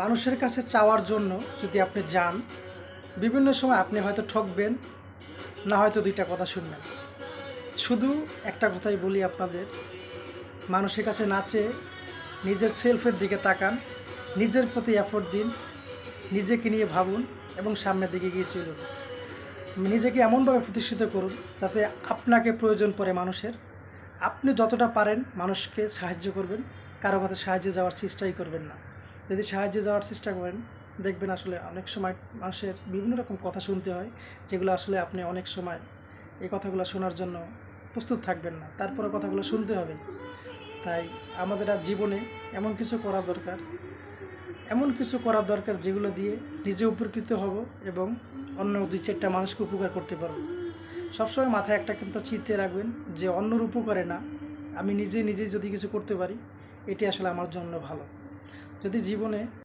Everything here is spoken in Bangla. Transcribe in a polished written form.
মানুষের কাছে চাওয়ার জন্য যদি আপনি যান, বিভিন্ন সময় আপনি হয়তো ঠকবেন, না হয়তো দুইটা কথা শুনবেন। শুধু একটা কথাই বলি আপনাদের, মানুষের কাছে না চেয়ে নিজের সেলফের দিকে তাকান, নিজের প্রতি এফোর্ট দিন, নিজেকে নিয়ে ভাবুন এবং সামনের দিকে এগিয়ে চলুন। নিজেকে এমনভাবে প্রতিষ্ঠিত করুন যাতে আপনাকে প্রয়োজন পড়ে মানুষের। আপনি যতটা পারেন মানুষকে সাহায্য করবেন, কারো কাছে সাহায্যে যাওয়ার চেষ্টাই করবেন না। যদি সাহায্যে যাওয়ার চেষ্টা করেন, দেখবেন আসলে অনেক সময় মানুষের বিভিন্ন রকম কথা শুনতে হয়, যেগুলো আসলে আপনি অনেক সময় এই কথাগুলো শোনার জন্য প্রস্তুত থাকবেন না, তারপরে কথাগুলো শুনতে হবে। তাই আমাদের আর জীবনে এমন কিছু করা দরকার যেগুলো দিয়ে নিজে উপকৃত হব এবং অন্য দুই চারটা মানুষকে উপকার করতে পারবো। সবসময় মাথায় একটা কিন্তু চিন্তা রাখবেন যে অন্যর উপকারে না, আমি নিজে যদি কিছু করতে পারি, এটি আসলে আমার জন্য ভালো। যদি জীবনে